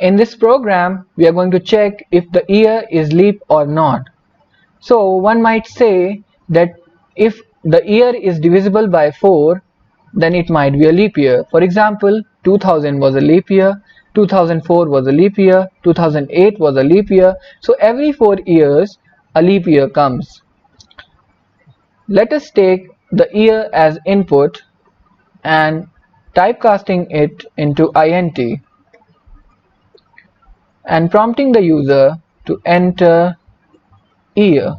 In this program, we are going to check if the year is leap or not. So one might say that if the year is divisible by 4, then it might be a leap year. For example, 2000 was a leap year, 2004 was a leap year, 2008 was a leap year. So every 4 years a leap year comes. Let us take the year as input and typecasting it into int and prompting the user to enter year.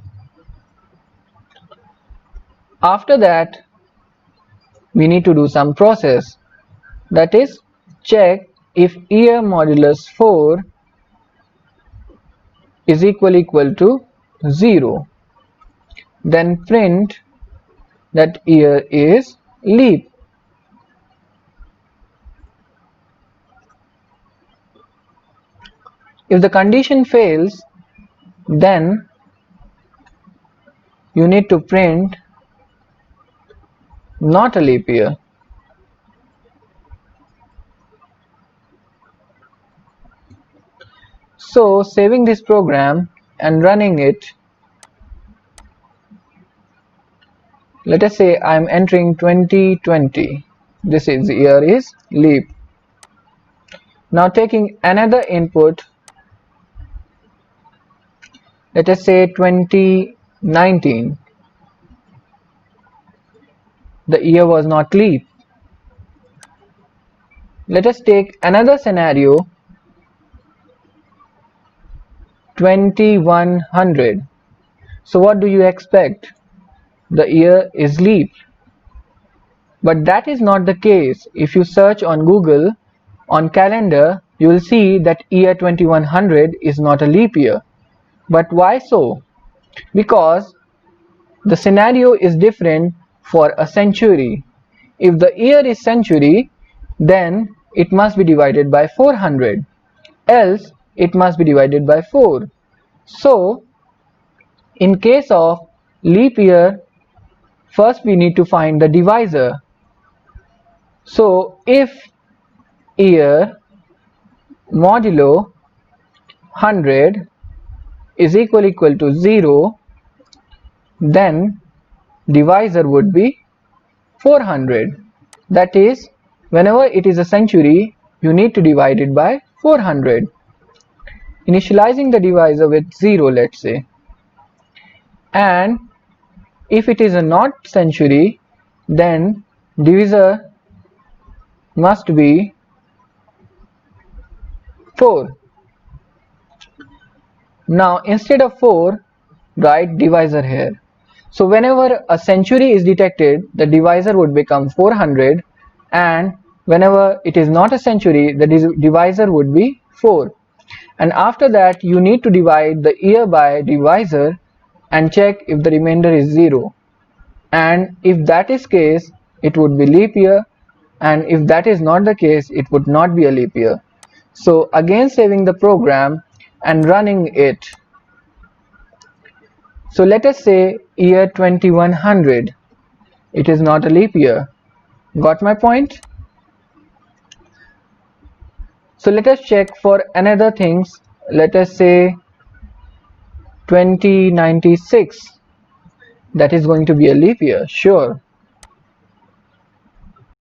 After that, we need to do some process, that is, check if year modulus 4 is equal to 0. Then print that year is leap. If the condition fails, then you need to print not a leap year. So saving this program and running it, let us say I am entering 2020. This year is leap. Now taking another input, let us say 2019. The year was not leap. Let us take another scenario, 2100. So what do you expect? The year is leap. But that is not the case. If you search on Google, on calendar, you will see that year 2100 is not a leap year. But why so? Because the scenario is different for a century. If the year is century, then it must be divided by 400. Else, it must be divided by 4. So, in case of leap year, first we need to find the divisor. So, if year modulo 100 is equal to 0, then divisor would be 400. That is, whenever it is a century, you need to divide it by 400. Initializing the divisor with 0, let's say. And if it is a not century, then divisor must be 4. Now instead of 4, write divisor here. So whenever a century is detected, the divisor would become 400, and whenever it is not a century, the divisor would be 4. And after that, you need to divide the year by divisor and check if the remainder is 0. And if that is case, it would be leap year, and if that is not the case, it would not be a leap year. So again saving the program and running it. So let us say year 2100. It is not a leap year. Got my point? So let us check for another things. Let us say 2096. That is going to be a leap year, sure.